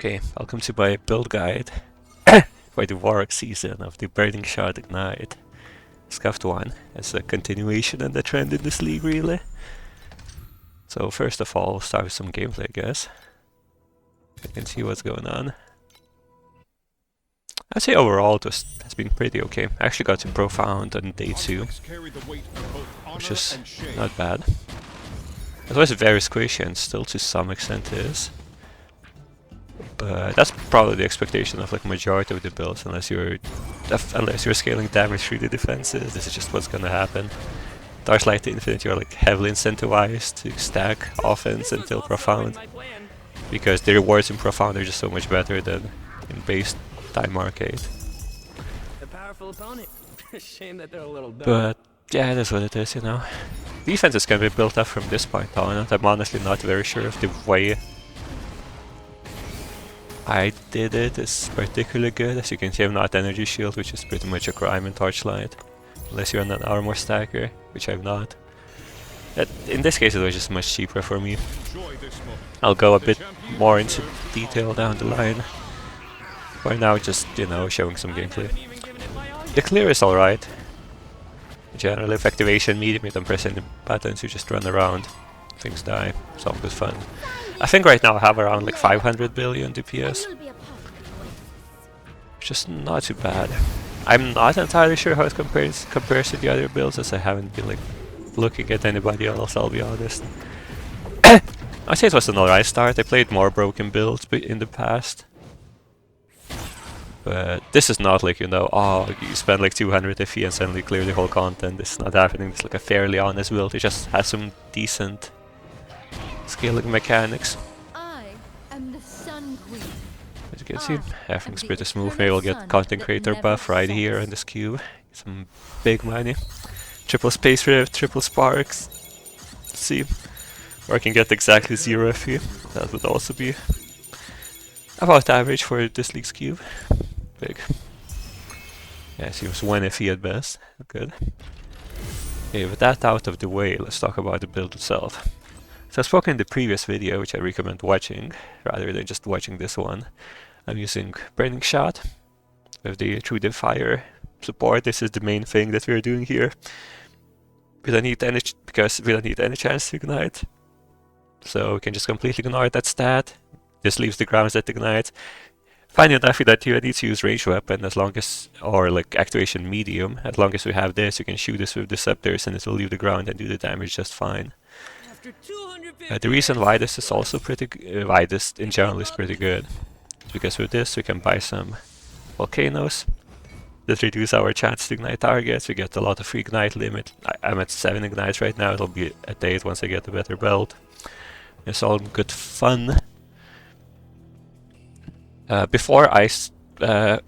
Okay, welcome to my build guide for the warlock season of the Burning Shot Ignite. Scuffed one as a continuation and the trend in this league, really. So first of all, start with some gameplay, I guess. You can see what's going on. I'd say overall it has been pretty okay. I actually got to Profound on day 2, which is not bad. It was very squishy and still to some extent is. But that's probably the expectation of like majority of the builds, unless you're scaling damage through the defenses. This is just what's gonna happen. Torchlight to Infinite, you're like heavily incentivized to stack offense until Profound, because the rewards in Profound are just so much better than in base Time Arcade. A powerful opponent. Shame that they're a little dumb. But yeah, that's what it is, you know. Defenses can be built up from this point on, and I'm honestly not very sure if the way I did it is particularly good. As you can see, I'm not energy shield, which is pretty much a crime in Torchlight, unless you're an armor stacker, which I'm not. In this case it was just much cheaper for me. I'll go a bit more into detail down the line. For now, just, you know, showing some gameplay. The clear is alright. Generally, if activation medium, you don't press any buttons, you just run around. Things die, it's all good fun. I think right now I have around like 500 billion DPS, which is not too bad. I'm not entirely sure how it compares to the other builds, as I haven't been like looking at anybody else, I'll be honest. I'd say it was an alright start. I played more broken builds in the past. But this is not like, you know, oh, you spend like 200 FE and suddenly clear the whole content. This is not happening. It's like a fairly honest build. It just has some decent scaling mechanics. I am the Sun Queen. As you can see, everything's pretty smooth. Maybe we'll get content creator buff right here on this cube. Some big money. Triple space rift, triple sparks. Let's see. Or I can get exactly 0 FE. That would also be about average for this league's cube. Big. Yeah, seems 1 FE at best. Good. Okay, with that out of the way, let's talk about the build itself. So I spoke in the previous video, which I recommend watching, rather than just watching this one. I'm using Burning Shot with the Through the Fire support. This is the main thing that we're doing here. We don't need any, because we don't need any chance to ignite. So we can just completely ignore that stat. This leaves the grounds that ignite. Funny enough, that you need to use range weapon as long as, or like activation medium. As long as we have this, you can shoot this with Deceptors and it will leave the ground and do the damage just fine. The reason why this is also why this in general is pretty good, is because with this we can buy some volcanoes that reduce our chance to ignite targets. We get a lot of free ignite limit. I'm at 7 ignites right now. It'll be at 8 once I get a better belt. It's all good fun. Before I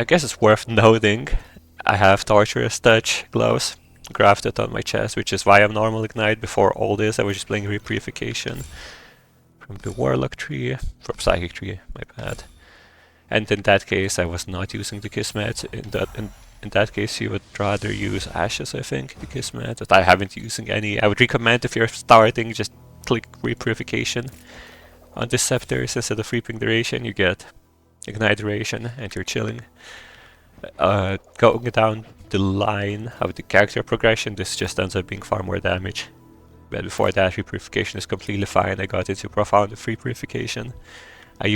guess it's worth noting, I have Torturous Touch gloves grafted on my chest, which is why I'm normal ignite. Before all this, I was just playing Repurification from the Warlock tree, from Psychic tree, my bad. And in that case, I was not using the Kismet. In that case, you would rather use Ashes, I think, the Kismet. But I haven't using any. I would recommend, if you're starting, just click Repurification on Deceptors instead of reaping duration. You get ignite duration and you're chilling. Going down the line of the character progression, this just ends up being far more damage. But before that, Repurification is completely fine. I got into Profound free Purification. I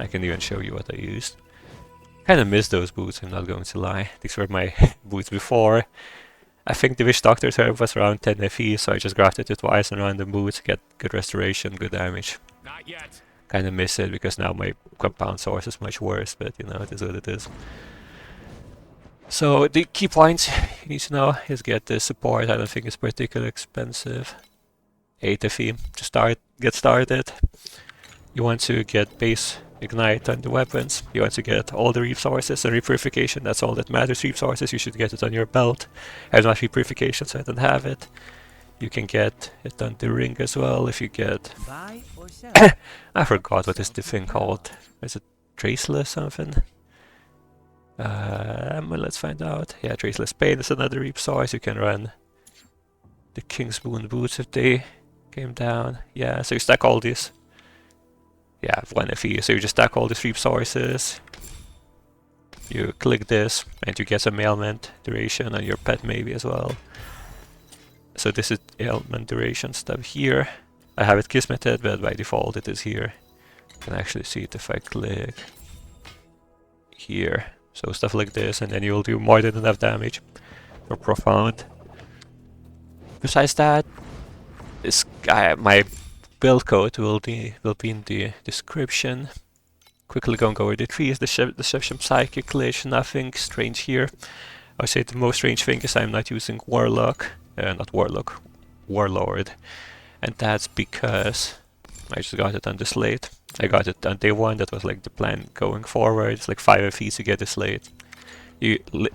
can even show you what I used. Kinda miss those boots, I'm not going to lie. These were my boots before. I think the Witch Doctor's herb was around 10 FE, so I just grafted it twice on random boots, get good restoration, good damage. Not yet. Kinda miss it because now my compound source is much worse, but you know, it is what it is. So the key points you need to know is get the support. I don't think it's particularly expensive. 8 FE to get started. You want to get base ignite on the weapons. You want to get all the resources and Repurification. That's all that matters. Resources, you should get it on your belt. I have not Repurification, so I don't have it. You can get it on the ring as well if you get... Buy or sell. I forgot what is the thing called. Is it Traceless something? Well, let's find out. Yeah, Traceless Pain is another resource. You can run the King's Moon boots if they came down. Yeah, so you stack all these. yeah, 1 FE. So you just stack all the 3 sources. You click this, and you get some ailment duration on your pet maybe as well. So this is ailment duration stuff here. I have it kismeted, but by default it is here. You can actually see it if I click here. So stuff like this, and then you will do more than enough damage for profound. Besides that, my build code will be in the description. Quickly going over the trees, the Deception Psychic Lich, nothing strange here. I would say the most strange thing is I'm not using Warlock, not Warlock, Warlord. And that's because I just got it on the slate. I got it on day 1, that was like the plan going forward. It's like 5 FE to get the slate.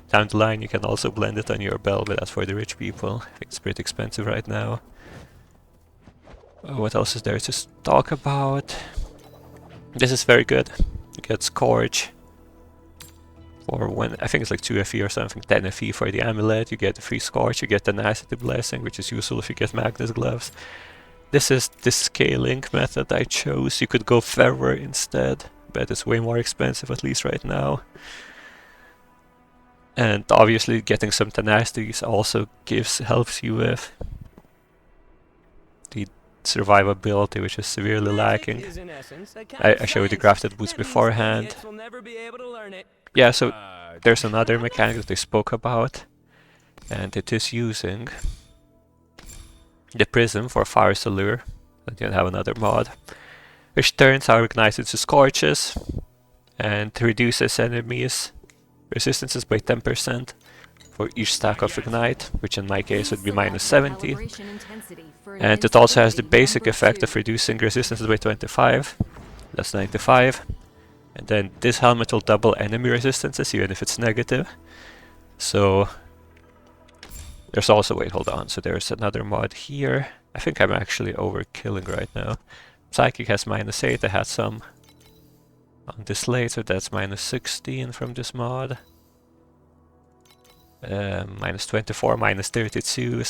Down the line you can also blend it on your bell, but that's for the rich people. I think it's pretty expensive right now. What else is there to talk about? This is very good. You get Scourge for when, I think it's like 2 FE or something, 10 FE for the amulet. You get the free Scourge, you get the Tenacity Blessing, which is useful if you get Magnus Gloves. This is the scaling method I chose. You could go Fervor instead, but it's way more expensive, at least right now. And obviously getting some Tenacities also helps you with the survivability, which is severely lacking. I showed the grafted boots beforehand. Yeah, so there's another mechanic that I spoke about, and it is using the prism for Fire's Allure. And you have another mod, which turns our ignite into scorches and reduces enemies' resistances by 10% for each stack of ignite, which in my case would be -70. And it also has the basic effect of reducing resistances by 25. That's 95. And then this helmet will double enemy resistances even if it's negative. So there's also, wait, hold on, so there's another mod here. I think I'm actually overkilling right now. Psychic has -8, I had some on this late, so that's -16 from this mod. -24, -32,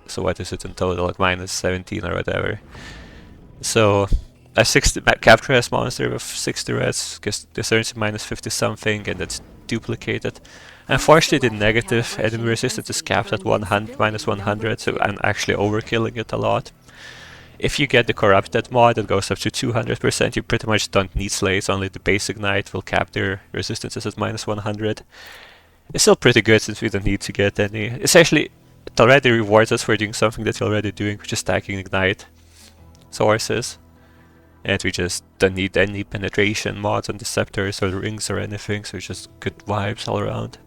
so what is it in total, like -17 or whatever. So a 60 capture S monster with 60 reds, because this earns -50 something, and that's duplicated. Unfortunately, the negative enemy resistance is capped at -100, so I'm actually overkilling it a lot. If you get the corrupted mod that goes up to 200%, you pretty much don't need slates, only the base ignite will cap their resistances at -100. It's still pretty good since we don't need to get any. Essentially, it already rewards us for doing something that we're already doing, which is stacking ignite sources. And we just don't need any penetration mods on the scepters or the rings or anything, so it's just good vibes all around.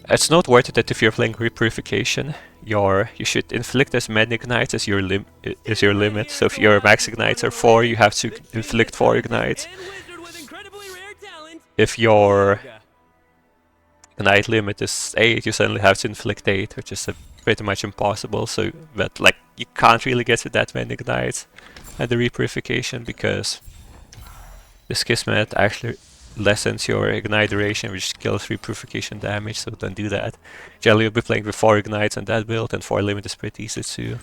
It's noteworthy that if you're playing Repurification, you should inflict as many ignites as your limit. So if your max ignites are 4, you have to inflict 4 ignites. If your ignite limit is 8, you suddenly have to inflict 8, which is pretty much impossible. So, but like, you can't really get to that many ignites at the Repurification because this Kismet actually lessens your ignite duration, which kills Repurification damage, so don't do that. Generally you'll be playing with 4 ignites on that build, and 4 limit is pretty easy to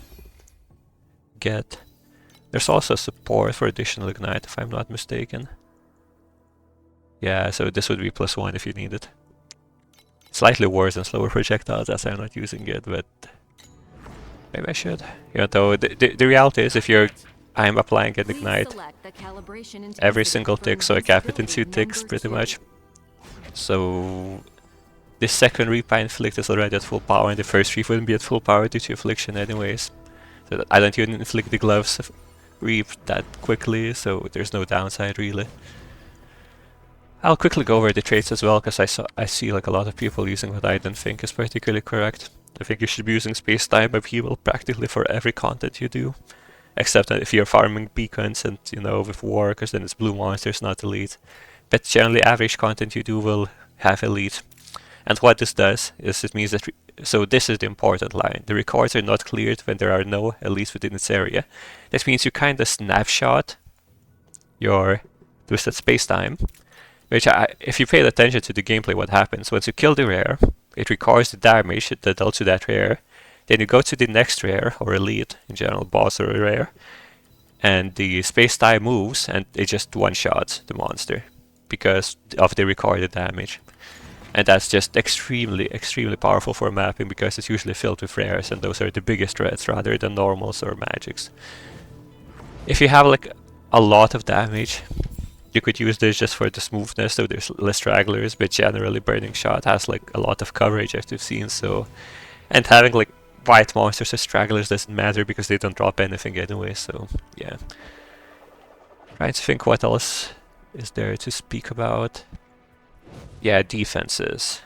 get. There's also support for additional ignite if I'm not mistaken. Yeah, so this would be +1 if you need it. Slightly worse than slower projectiles as I'm not using it, but maybe I should. You know, the reality is if I'm applying an ignite every single tick, so I cap it in 2 ticks pretty much. So this second Reap I inflict is already at full power, and the first Reap wouldn't be at full power due to affliction anyways. So I don't even inflict the gloves of Reap that quickly, so there's no downside really. I'll quickly go over the traits as well, because I see like a lot of people using what I don't think is particularly correct. I think you should be using space-time upheaval practically for every content you do. Except that if you're farming beacons and, you know, with war, because then it's blue monsters, not elite. But generally average content you do will have elite. And what this does is it means that, so this is the important line. The records are not cleared when there are no elites within its area. That means you kind of snapshot your twisted space-time. Which, if you paid attention to the gameplay, what happens, once you kill the rare, it records the damage that dealt to that rare. Then you go to the next rare, or elite, in general, boss or rare. and the space time moves, and it just one-shots the monster because of the recorded damage. And that's just extremely, extremely powerful for mapping because it's usually filled with rares, and those are the biggest threats rather than normals or magics. If you have like a lot of damage, you could use this just for the smoothness, so there's less stragglers, but generally Burning Shot has like a lot of coverage as we've seen, so... And having like white monsters as stragglers doesn't matter because they don't drop anything anyway, so yeah. Trying to think what else is there to speak about. Yeah, defenses.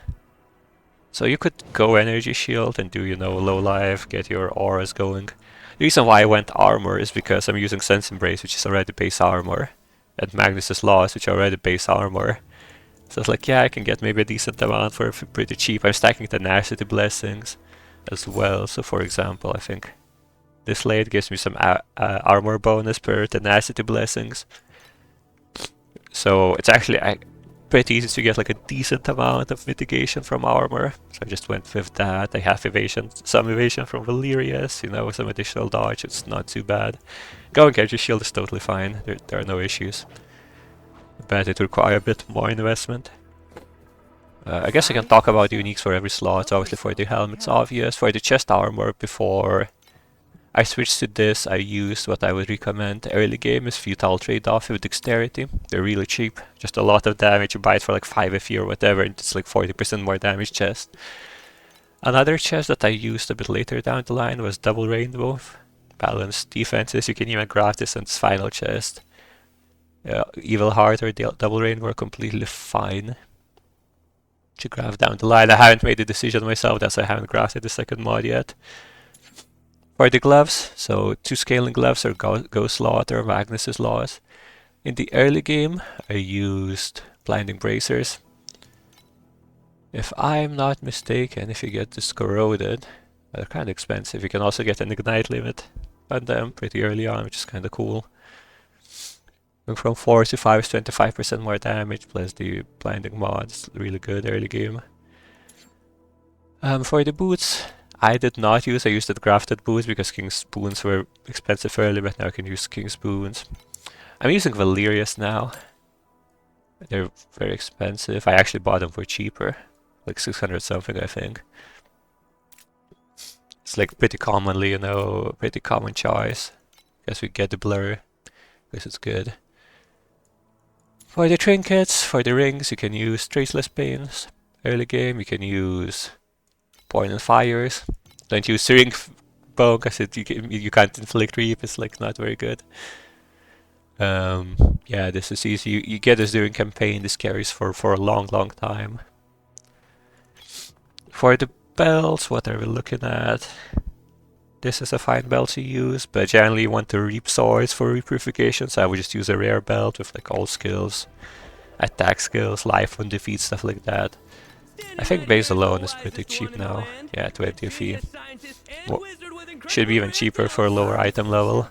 So you could go Energy Shield and do, you know, low life, get your auras going. The reason why I went armor is because I'm using Sense Embrace, which is already base armor, and Magnus's Laws, which are already base armor. So it's like, yeah, I can get maybe a decent amount for pretty cheap. I'm stacking Tenacity Blessings as well. So for example, I think this slate gives me some armor bonus per Tenacity Blessings. So it's actually pretty easy to get like a decent amount of mitigation from armor. So I just went with that. I have evasion, some evasion from Valerius, you know, some additional dodge. It's not too bad. Going Energy Shield is totally fine. There are no issues. But it requires a bit more investment. I guess I can talk about the uniques for every slot. So obviously for the helm it's obvious. For the chest armor, before I switched to this, I used what I would recommend early game is Futile Trade-off with Dexterity. They're really cheap, just a lot of damage. You buy it for like 5 FE or whatever, and it's like 40% more damage chest. Another chest that I used a bit later down the line was Double Rainbow. Balanced defenses, you can even grab this in this final chest. Evil Heart or Double Rainbow are completely fine to grab down the line. I haven't made the decision myself, that's why I haven't crafted the second mod yet. For the gloves, so 2 scaling gloves are Ghost Slaughter or Magnus's Laws. In the early game, I used Blinding Bracers. If I'm not mistaken, if you get this corroded, they're kind of expensive. You can also get an ignite limit on them pretty early on, which is kind of cool. Going from 4 to 5 is 25% more damage, plus the blinding mod. It's really good early game. For the boots, I did not use, I used the grafted boots because King's Spoons were expensive early, but now I can use King's Spoons. I'm using Valerius now. They're very expensive. I actually bought them for cheaper, like 600 something I think. It's like pretty commonly, you know, pretty common choice. Guess we get the blur, because it's good. For the trinkets, for the rings, you can use Traceless Pains. Early game, you can use Poison Fires. Don't use Ring Bow, because you can't inflict reap, it's like not very good. Yeah, this is easy. You get this during campaign, this carries for a long time. For the belts, what are we looking at? This is a fine belt to use, but generally you want to reap swords for repurification, so I would just use a rare belt with like all skills, attack skills, life on defeat, stuff like that. I think base alone is pretty cheap now. Yeah, 20 FE. Well, should be even cheaper for a lower item level.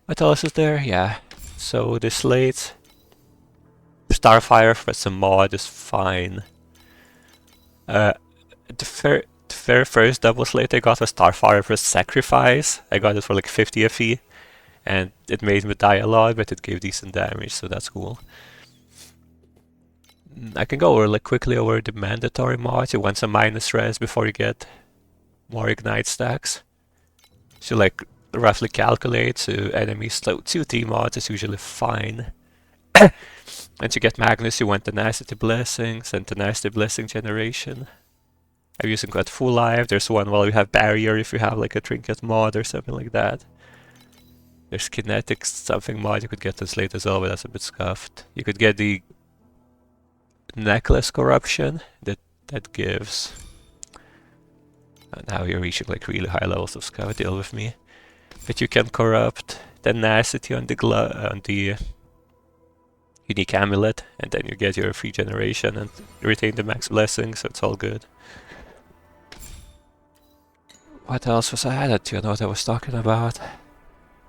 What else is there? Yeah. So the slates. Starfire for some mod is fine. The very first double slate I got was Starfire for Sacrifice. I got it for like 50 FE. And it made me die a lot, but it gave decent damage, so that's cool. I can go over like quickly over the mandatory mods. You want some minus res before you get more ignite stacks. So like roughly calculate, so enemies slow 2T mods is usually fine. And to get Magnus you want Tenacity Blessings and Tenacity Blessing Generation. I'm using that full life. There's one while you have barrier if you have like a trinket mod or something like that. There's kinetic something mod you could get this late as well, but that's a bit scuffed. You could get the necklace corruption that gives. And now you're reaching like really high levels of scuff, deal with me. But you can corrupt tenacity on the unique amulet, and then you get your free generation and retain the max blessing, so it's all good. What else was I added? Do you know what I was talking about?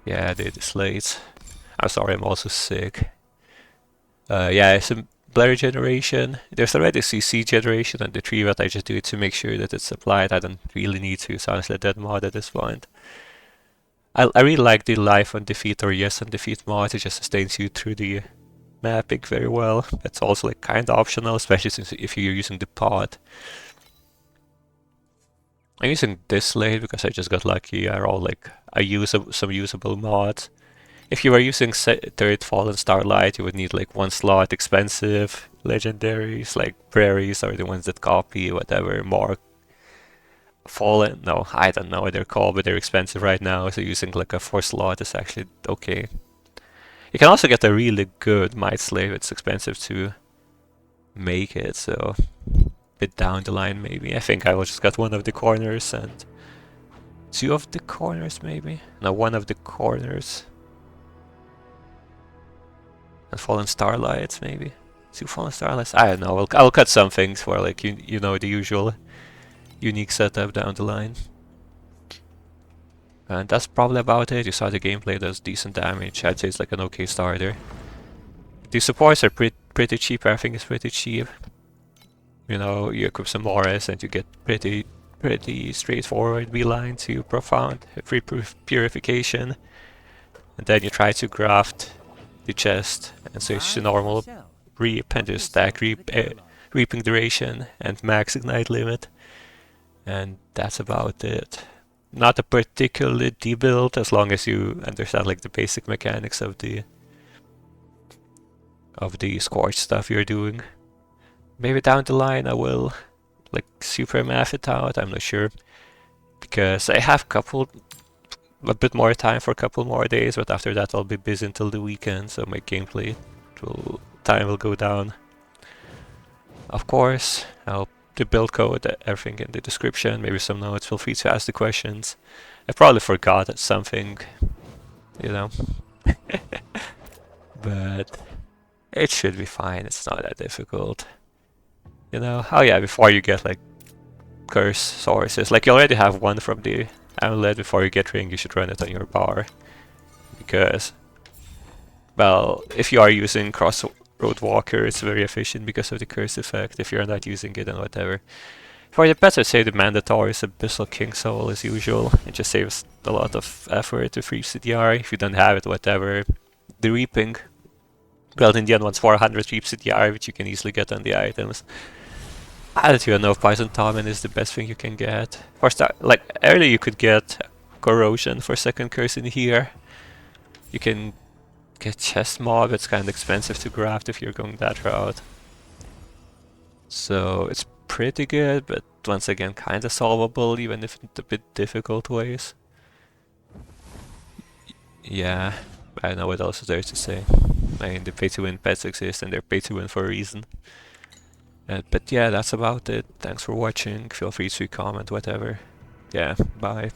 Yeah, the slates. I'm sorry, I'm also sick. Yeah, some blurry generation. There's already CC generation on the tree, but I just do it to make sure that it's applied. I don't really need to, so honestly, dead mod at this point. I really like the life on defeat or yes on defeat mod. It just sustains you through the mapping very well. It's also like kind of optional, especially since if you're using the pod. I'm using this slate because I just got lucky. I use some usable mods. If you were using Third Fallen Starlight, you would need like one slot expensive legendaries, like Prairies are the ones that copy whatever more Fallen. No, I don't know what they're called, but they're expensive right now. So using like a 4 slot is actually okay. You can also get a really good Might Slave. It's expensive to make it, so a bit down the line maybe. I think I will just get one of the corners and 2 of the corners maybe. No, 1 of the corners. And Fallen Starlights maybe. 2 Fallen Starlights. I don't know. I'll cut some things for like you know the usual unique setup down the line. And that's probably about it. You saw the gameplay does decent damage. I'd say it's like an okay starter. The supports are pretty cheap. Everything is pretty cheap. You know, you equip some auras and you get pretty straightforward beeline to profound free purification. And then you try to graft the chest and switch to normal reap and just stack reaping duration and max ignite limit. And that's about it. Not a particularly deep build as long as you understand like the basic mechanics of the scorch stuff you're doing. Maybe down the line I will like super math it out, I'm not sure. Because I have a bit more time for a couple more days, but after that I'll be busy until the weekend, so my gameplay time will go down. Of course, the build code, everything in the description, maybe some notes, feel free to ask the questions. I probably forgot something, you know. But it should be fine, it's not that difficult. You know, oh yeah, before you get like curse sources, like you already have one from the amulet, before you get ring you should run it on your bar. Because, well, if you are using Crossroad Walker it's very efficient because of the curse effect. If you're not using it, then whatever. For the pets I'd say the mandatory is Abyssal King Soul as usual. It just saves a lot of effort to free CDR. If you don't have it, whatever. The Reaping, well, in the end, wants 400 Reap CDR, which you can easily get on the items. Additive of Poison Tommen is the best thing you can get. For like earlier you could get Corrosion for second curse in here. You can get Chest Mob, it's kind of expensive to graft if you're going that route. So it's pretty good, but once again kind of solvable, even if in a bit difficult ways. Yeah, I don't know what else is there to say. I mean, the pay to win pets exist and they're pay to win for a reason. But yeah, that's about it. Thanks for watching. Feel free to comment, whatever. Yeah, bye.